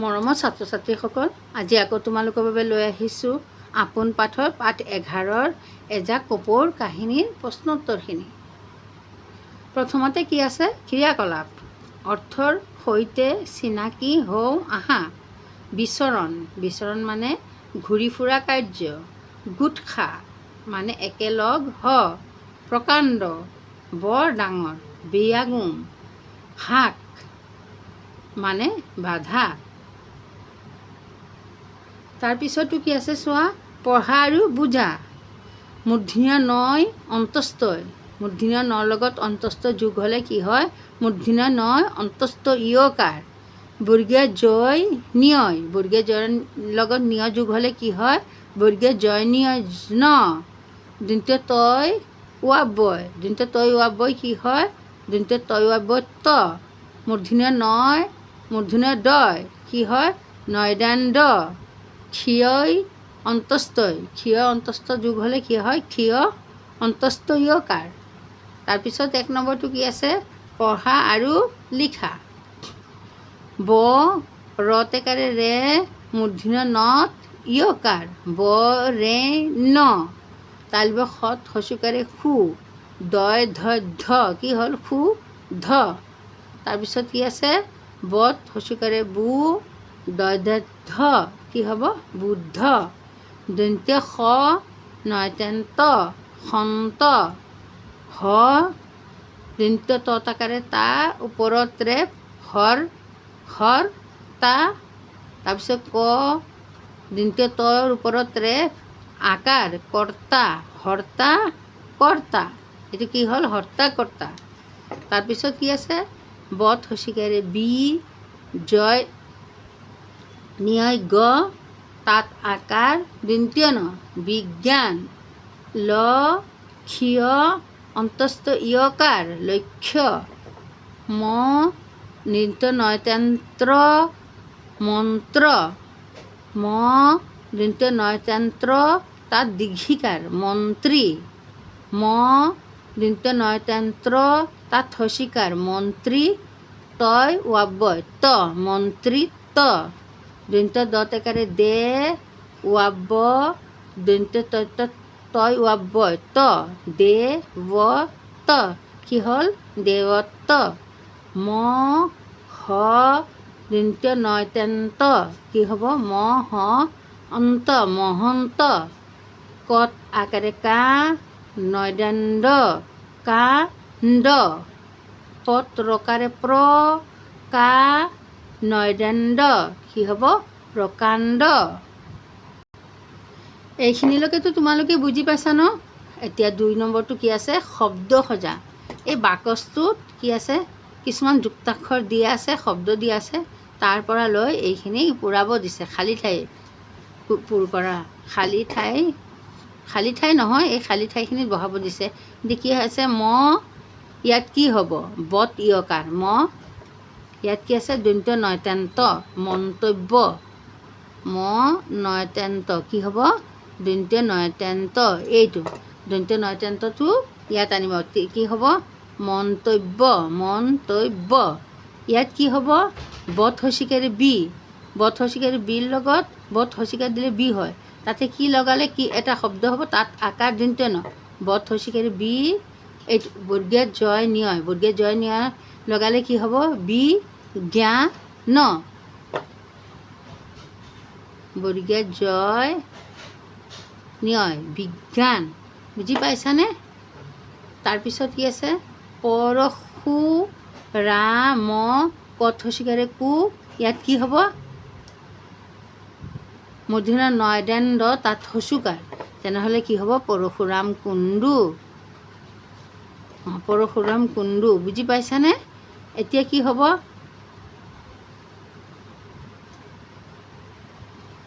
মৰমৰ ছাত্ৰ ছাত্ৰীসকল, আজি আকৌ তোমালোকৰ বাবে লৈ আহিছোঁ আপোন পাঠৰ পাঠ 11ৰ এজাক কপৌৰ কাহিনীৰ প্ৰশ্নোত্তৰখিনি। প্ৰথমতে কি আছে? ক্ৰিয়াকলাপ। অৰ্থৰ সৈতে চিনাকি হওঁ আহা। বিচৰণ। বিচৰণ মানে ঘূৰি ফুৰা কাৰ্য। গোট খা মানে একেলগ হ। প্ৰকাণ্ড বৰ ডাঙৰ। বিয়াগোম হাক মানে বাধা। তাৰপিছতো কি আছে চোৱা? পঢ়া আৰু বুজা। মূৰ্ধন্য নয় অন্তস্থই। মূৰ্ধন্য নৰ লগত অন্তস্থ যোগ হ'লে কি হয়? মূৰ্ধন্য নয় অন্তস্থ ইয়কাৰ। বৰ্গীয় জয় নিয়য়। বৰ্গীয় জয়ৰ লগত নিয় যোগ হ'লে কি হয়? বৰ্গীয় জয় নিয় ন। দন্ত্য তয় উয়াব্যয়। দন্ত্য তয় উয়াব্যয় কি হয়? দন্ত্য তয় উয়াব্যয় ত। মূৰ্ধন্য নয় মূৰ্ধন্য দয় কি হয়? নয়দান দ। ক্ষীয় অন্তস্থই। ক্ষীয় অন্তস্থ যোগ হ'লে কি হয়? ক্ষীয় অন্তস্থ ইয়কাৰ। তাৰপিছত 1 নম্বৰটো কি আছে? পঢ়া আৰু লিখা। ব ৰতেকাৰে ৰে মূৰ্ধন্য নত ইয়কাৰ। ব ৰে ন। তালব্য সৎ হচুকাৰে সু। দয় ধ ধ কি হ'ল? সু ধ। তাৰপিছত কি আছে? বত হচুকাৰে বু। দয় ধ ধ কি হ'ব? বুদ্ধ। দন্ত্য স নয়তেন্ত সন্ত। হ দন্ত্য ততাকাৰে তা ওপৰত ৰেপ হৰ হৰ তা। তাৰপিছত ক দন্ত্য তৰ ওপৰত ৰেপ আকাৰ কৰ্তা হৰ্তা কৰ্তা। এইটো কি হ'ল? হৰ্তা কৰ্তা। তাৰপিছত কি আছে? বত হচিকাৰে বি। জয় নিয় গ। তাত আকাৰ দন্ত্য ন বিজ্ঞান। ল ক্ষীয় অন্তস্থ ইয়কাৰ লক্ষ্য। ম দন্ত্য নয়তান্ত্ৰ মন্ত্ৰ। ম দন্ত্য নয়তান্ত্ৰ তাত দীঘিকাৰ মন্ত্ৰী। ম দন্ত্য নয়তান্ত্ৰ তাত হচিকাৰ মন্ত্ৰী। তয় উয়াব্যয় ত মন্ত্ৰিত্ব। দন্ত্য দতেকাৰে দে উয়াব্য দন্ত্য তয় উয়াব্যয় ত দে ব ত কি হ'ল? দেৱত্ব। ম হ দন্ত্য নয়তান্ত কি হ'ব? ম হ অন্ত মহন্ত। কত আকাৰে কা নয়দাণ্ড কাণ্ড। পত ৰকাৰে প্ৰ কা নয়দাণ্ড কি হ'ব? প্ৰকাণ্ড। এইখিনিলৈকেতো তোমালোকে বুজি পাইছা ন? এতিয়া 2 নম্বৰটো কি আছে? শব্দ সজা। এই বাকচটোত কি আছে? কিছুমান যুক্তাক্ষৰ দিয়া আছে, শব্দ দিয়া আছে। তাৰ পৰা লৈ এইখিনি পূৰাব দিছে। খালী ঠাই পূৰ কৰা। খালী ঠাই নহয়, এই খালী ঠাইখিনিত বহাব দিছে। এতিয়া কি আছে? ম ইয়াত কি হ'ব? বত ইয়কাৰ ম। ইয়াত কি আছে? দন্ত্য নয়তান্ত মন্তব্য। ম নয়তান্ত কি হ'ব? দন্ত্য নয়তান্ত এইটো দন্ত্য নয়তান্তটো ইয়াত আনিব। কি হ'ব? মন্তব্য মন্তব্য। ইয়াত কি হ'ব? বত হচিকাৰে বি। বত হচিকাৰে বিৰ লগত বত হচিকাৰ দিলে বি হয়। তাতে কি লগালে কি এটা শব্দ হ'ব? তাত আকাৰ দন্ত্য ন। বত হচিকাৰে বি এইটো বৰ্গীয় জয় নিয়। বৰ্গীয় জয় নিয় লগালে কি হ'ব? বি জ্ঞা ন। বৰ্গীয় জয় নিয় বিজ্ঞান। বুজি পাইছানে? তাৰপিছত কি আছে? পৰশু ৰাম কত হচিকাৰে কু। ইয়াত কি হ'ব? মূৰ্ধন্য নয়দাণ্ড তাত হচুকাৰ। তেনেহ'লে কি হ'ব? পৰশুৰাম কুণ্ডু। পৰশুৰাম কুণ্ডু। বুজি পাইছানে? এতিয়া কি হ'ব?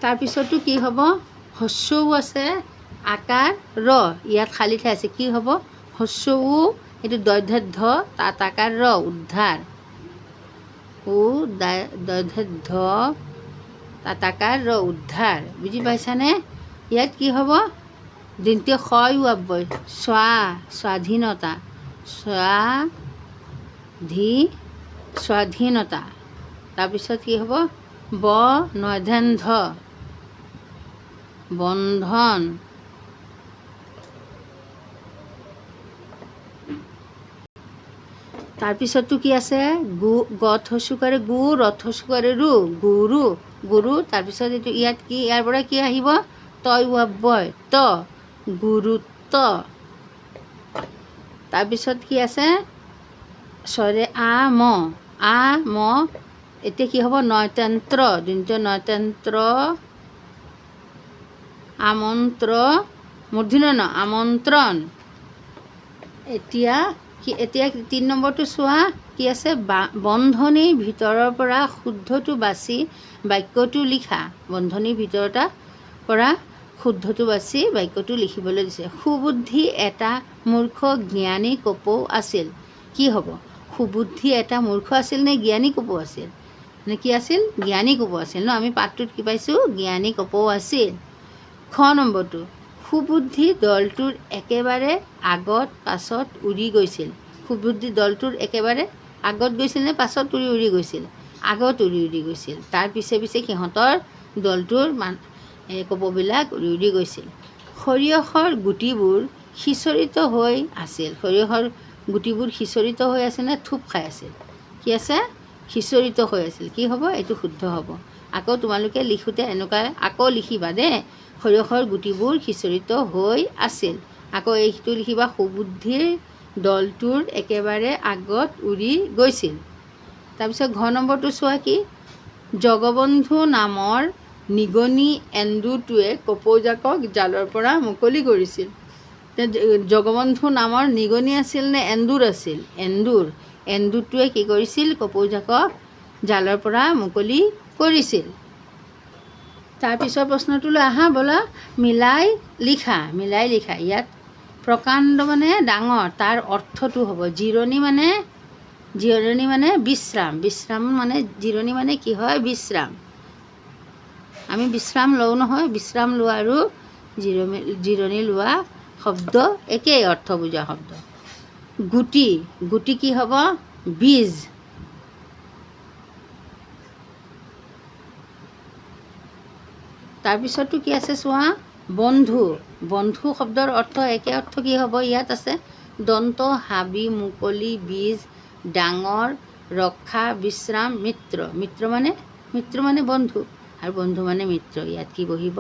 তাৰপিছতো কি হ'ব? হস্যও আছে আকাৰ ৰ। ইয়াত খালী ঠাই আছে। কি হ'ব? হস্যও এইটো দৈধ্য ধ তাত আকাৰ ৰ উদ্ধাৰ। দৈধ্য ধ তাত আকাৰ ৰ উদ্ধাৰ। বুজি পাইছানে? ইয়াত কি হ'ব? দন্ত্য ক্ষয় উয়াব্যয় স্বাধীনতা স্বাধীনতা। তাৰপিছত কি হ'ব? বনধেন্ধ বন্ধন। তাৰপিছততো কি আছে গথ হচুকাৰে গু ৰথ হচুকাৰে ৰু গুৰু গুৰু। তাৰপিছত এইটো ইয়াত কি ইয়াৰ পৰা কি আহিব তয় বয় ত গুৰুত্ব। তাৰপিছত কি আছে ছয়ৰে আ ম এতিয়া কি হ'ব নয়তন্ত্ৰ যোনটো নয়তন্ত্ৰ আমন্ত্ৰ মূৰ্ধন্য ন আমন্ত্ৰণ। এতিয়া 3 নম্বৰটো চোৱা কি আছে বন্ধনীৰ ভিতৰৰ পৰা শুদ্ধটো বাছি বাক্যটো লিখা। বন্ধনীৰ ভিতৰৰ পৰা শুদ্ধটো বাছি বাক্যটো লিখিবলৈ দিছে। সুবুদ্ধি এটা মূৰ্খ জ্ঞানী কপৌ আছিল। কি হ'ব সুবুদ্ধি এটা মূৰ্খ আছিল নে জ্ঞানী কপৌ আছিল নে কি আছিল জ্ঞানী কপৌ আছিল ন। আমি পাঠটোত কি পাইছোঁ জ্ঞানী কপৌ আছিল। খ নম্বৰটো সুবুদ্ধি দলটোৰ একেবাৰে আগত পাছত উৰি গৈছিল। সুবুদ্ধি দলটোৰ একেবাৰে আগত গৈছিল নে পাছত উৰি গৈছিল আগত উৰি গৈছিল। তাৰ পিছে পিছে সিহঁতৰ দলটোৰ কপৌবিলাক উৰি গৈছিল। সৰিয়হৰ গুটিবোৰ সিঁচৰিত হৈ আছিল। সৰিয়হৰ গুটিবোৰ সিঁচৰিত হৈ আছে নে থোপ খাই আছিল কি আছে সিঁচৰিত হৈ আছিল। কি হ'ব এইটো শুদ্ধ হ'ব। আকৌ তোমালোকে লিখোঁতে এনেকুৱা আকৌ লিখিবা দেই সৰিয়হৰ গুটিবোৰ সিঁচৰিত হৈ আছিল। আকৌ এইটো লিখিবা সুবুদ্ধিৰ দলটোৰ একেবাৰে আগত উৰি গৈছিল। তাৰপিছত ঘ নম্বৰটো চোৱা কি জগবন্ধু নামৰ নিগনি এন্দুৰটোৱে কপৌজাকক জালৰ পৰা মুকলি কৰিছিল। জগবন্ধু নামৰ নিগনি আছিল নে এন্দুৰ আছিল এন্দুৰটোৱে কি কৰিছিল কপৌজাকক জালৰ পৰা মুকলি কৰিছিল। তাৰপিছৰ প্ৰশ্নটোলৈ আহা ব'লা মিলাই লিখা। ইয়াত প্ৰকাণ্ড মানে ডাঙৰ তাৰ অৰ্থটো হ'ব জিৰণি মানে বিশ্ৰাম মানে জিৰণি মানে কি হয় বিশ্ৰাম। আমি বিশ্ৰাম লওঁ নহয় বিশ্ৰাম লোৱা আৰু জিৰণি লোৱা শব্দ একেই অৰ্থ বুজা শব্দ। গুটি কি হ'ব বীজ। তাৰপিছতো কি আছে চোৱা বন্ধু শব্দৰ অৰ্থ একে অৰ্থ কি হ'ব ইয়াত আছে দন্ত হাবি মুকলি বীজ ডাঙৰ ৰক্ষা বিশ্ৰাম মিত্ৰ মানে বন্ধু আৰু বন্ধু মানে মিত্ৰ। ইয়াত কি বহিব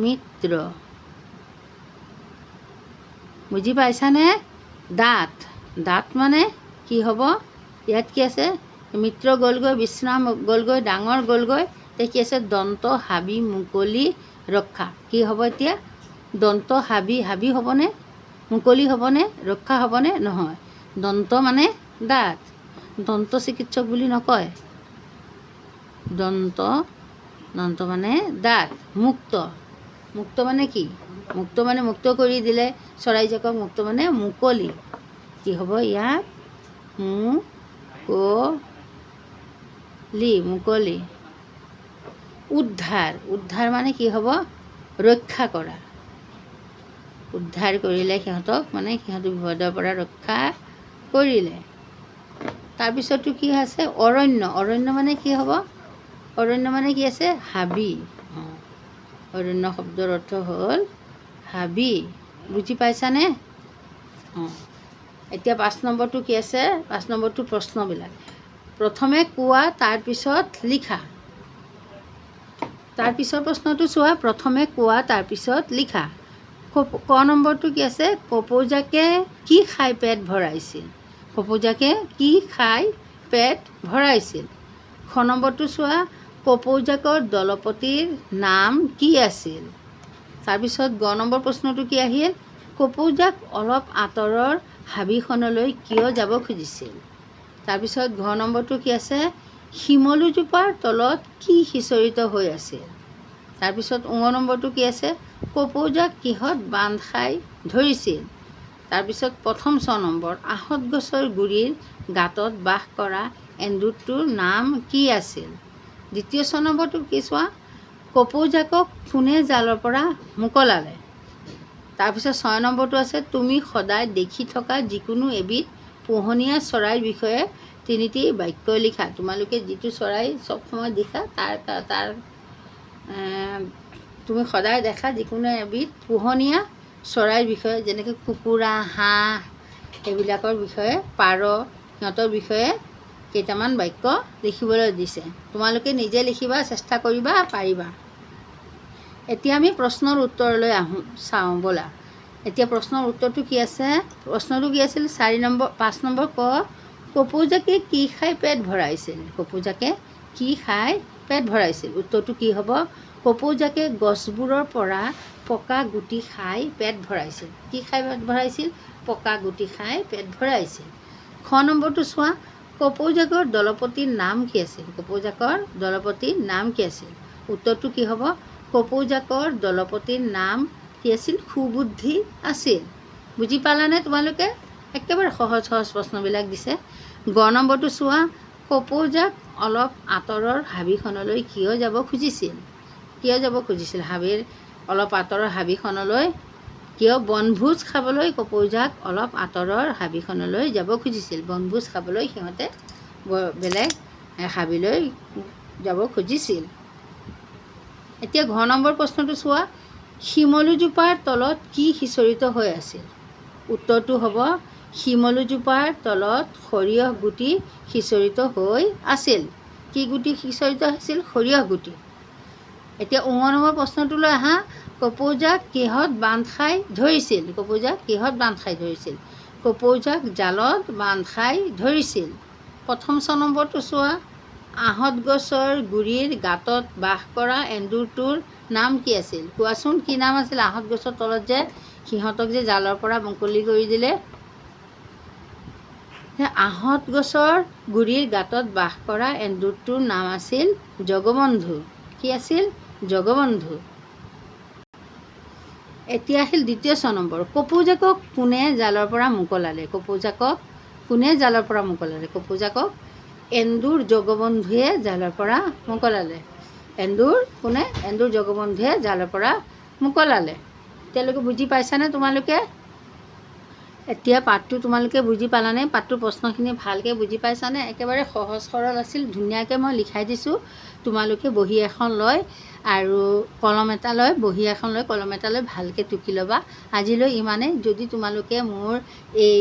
মিত্ৰ। বুজি পাইছানে দাঁত মানে কি হ'ব ইয়াত কি আছে মিত্ৰ গ'লগৈ বিশ্ৰাম গ'লগৈ ডাঙৰ গ'লগৈ এতিয়া কি আছে দন্ত হাবি মুকলি ৰক্ষা। কি হ'ব এতিয়া দন্ত হাবি হ'বনে মুকলি হ'বনে ৰক্ষা হ'বনে নহয়। দন্ত মানে দাঁত দন্ত চিকিৎসক বুলি নকয় দন্ত মানে দাঁত। মুক্ত মানে কি মুক্ত মানে মুক্ত কৰি দিলে চৰাইজাকক মুক্ত মানে মুকলি। কি হ'ব ইয়াত মুকলি। উদ্ধাৰ মানে কি হ'ব ৰক্ষা কৰা। উদ্ধাৰ কৰিলে সিহঁতক মানে সিহঁতৰ বিপদৰ পৰা ৰক্ষা কৰিলে। তাৰপিছতো কি আছে অৰণ্য মানে কি হ'ব অৰণ্য মানে কি আছে হাবি। অৰণ্য শব্দৰ অৰ্থ হ'ল হাবি। বুজি পাইছানে এতিয়া 5 নম্বৰটো কি আছে 5 নম্বৰটো প্ৰশ্নবিলাক প্ৰথমে কোৱা তাৰপিছত লিখা। তাৰপিছৰ প্ৰশ্নটো চোৱা প্ৰথমে কোৱা তাৰপিছত লিখা। ক নম্বৰটো কি আছে কপৌজাকে কি খাই পেট ভৰাইছিল। কপৌজাকে কি খাই পেট ভৰাইছিল। খ নম্বৰটো চোৱা কপৌজাকৰ দলপতিৰ নাম কি আছিল। তাৰপিছত গ নম্বৰ প্ৰশ্নটো কি আহিল কপৌজাক অলপ আঁতৰৰ হাবিখনলৈ কিয় যাব খুজিছিল। তাৰপিছত ঘ নম্বৰটো কি আছে শিমলুজোপাৰ তলত কি সিঁচৰিত হৈ আছিল। তাৰপিছত ঙ নম্বৰটো কি আছে কপৌজাক কিহত বান্ধ খাই ধৰিছিল। তাৰপিছত প্ৰথম 6 নম্বৰ আহঁত গছৰ গুৰিৰ গাঁতত বাস কৰা এন্দুৰটোৰ নাম কি আছিল। দ্বিতীয় 6 নম্বৰটো কি চোৱা কপৌজাকক কোনে জালৰ পৰা মোকলালে। তাৰপিছত 6 নম্বৰটো আছে তুমি সদায় দেখি থকা যিকোনো এবিধ পোহনীয়া চৰাইৰ বিষয়ে তিনিটি বাক্য লিখা। তোমালোকে যিটো চৰাই চব সময় দেখা তাৰ তুমি সদায় দেখা যিকোনো এবিধ পোহনীয়া চৰাইৰ বিষয়ে, যেনেকৈ কুকুৰা, হাঁহ এইবিলাকৰ বিষয়ে, পাৰ, সিহঁতৰ বিষয়ে কেইটামান বাক্য লিখিবলৈ দিছে। তোমালোকে নিজে লিখিবা, চেষ্টা কৰিবা, পাৰিবা। এতিয়া আমি প্ৰশ্নৰ উত্তৰলৈ চাওঁ ব'লা। এতিয়া প্ৰশ্নৰ উত্তৰটো কি আছে? প্ৰশ্নটো কি আছিল? 5 নম্বৰ ক, কপৌজাকে কি খাই পেট ভৰাইছিল? কপৌজাকে কি খাই পেট ভৰাইছিল? উত্তৰটো কি হ'ব? কপৌজাকে গছবোৰৰ পৰা পকা গুটি খাই পেট ভৰাইছিল। কি খাই পেট ভৰাইছিল? পকা গুটি খাই পেট ভৰাইছিল। খ নম্বৰটো চোৱা, কপৌজাকৰ দলপতিৰ নাম কি আছিল? কপৌজাকৰ দলপতিৰ নাম কি আছিল? উত্তৰটো কি হ'ব? কপৌজাকৰ দলপতিৰ নাম কি আছিল? সুবুদ্ধি আছিল। বুজি পালানে তোমালোকে? একেবাৰে সহজ সহজ প্ৰশ্নবিলাক দিছে। গ নম্বৰটো চোৱা, কপৌজাক অলপ আঁতৰৰ হাবিখনলৈ কিয় যাব খুজিছিল? কিয় যাব খুজিছিল? হাবিৰ অলপ আঁতৰৰ হাবিখনলৈ কিয়? বনভোজ খাবলৈ কপৌজাক অলপ আঁতৰৰ হাবিখনলৈ যাব খুজিছিল। বনভোজ খাবলৈ সিহঁতে বেলেগ হাবিলৈ যাব খুজিছিল। এতিয়া ঘ নম্বৰ প্ৰশ্নটো চোৱা, শিমলুজোপাৰ তলত কি সিঁচৰিত হৈ আছিল? উত্তৰটো হ'ব, শিমলুজোপাৰ তলত সৰিয়হ গুটি সিঁচৰিত হৈ আছিল। কি গুটি সিঁচৰিত হৈছিল? সৰিয়হ গুটি। এতিয়া ঙ নম্বৰ প্ৰশ্নটোলৈ আহা, কপৌজাক কিহত বান্ধ খাই ধৰিছিল? কপৌজাক কিহত বান্ধ খাই ধৰিছিল? কপৌজাক জালত বান্ধ খাই ধৰিছিল। প্ৰথম 6 নম্বৰটো চোৱা, আহঁত গছৰ গুৰিৰ গাঁতত বাস কৰা এন্দুৰটোৰ নাম কি আছিল? কোৱাচোন কি নাম আছিল? আহঁত গছৰ তলত যে সিহঁতক যে জালৰ পৰা মুকলি কৰি দিলে, আহঁত গছৰ গুৰিৰ গাঁতত বাস কৰা এন্দুৰটোৰ নাম আছিল জগবন্ধু। কি আছিল? জগবন্ধু। এতিয়া আহিল দ্বিতীয় 6 নম্বৰ, কপৌজাকক কোনে জালৰ পৰা মোকলালে? কপৌজাকক কোনে জালৰ পৰা মোকলালে? কপৌজাকক এন্দুৰ জগবন্ধুৱে জালৰ পৰা মোকলালে। কোনে? এন্দুৰ জগবন্ধুৱে জালৰ পৰা মোকলালে। এতিয়ালৈকে বুজি পাইছানে তোমালোকে? এতিয়া পাঠটো তোমালোকে বুজি পালানে? পাঠটোৰ প্ৰশ্নখিনি ভালকৈ বুজি পাইছানে? একেবাৰে সহজ সৰল আছিল, ধুনীয়াকৈ মই লিখাই দিছোঁ। তোমালোকে বহী এখন লৈ আৰু কলম এটা লৈ, বহী এখন লৈ কলম এটা লৈ ভালকৈ টুকি ল'বা। আজিলৈ ইমানেই। যদি তোমালোকে মোৰ এই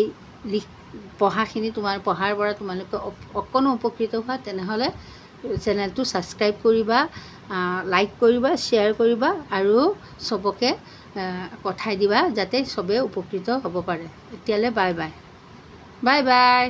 পঢ়াখিনি পঢ়াৰ পৰা তোমালোকে অকণো উপকৃত হোৱা, তেনেহ'লে চেনেলটো ছাবস্ক্ৰাইব কৰিবা, লাইক কৰিবা, শ্বেয়াৰ কৰিবা আৰু চবকে পঠাই দিবা, যাতে চবেই উপকৃত হ'ব পাৰে। এতিয়ালৈ বাই বাই। Bye bye.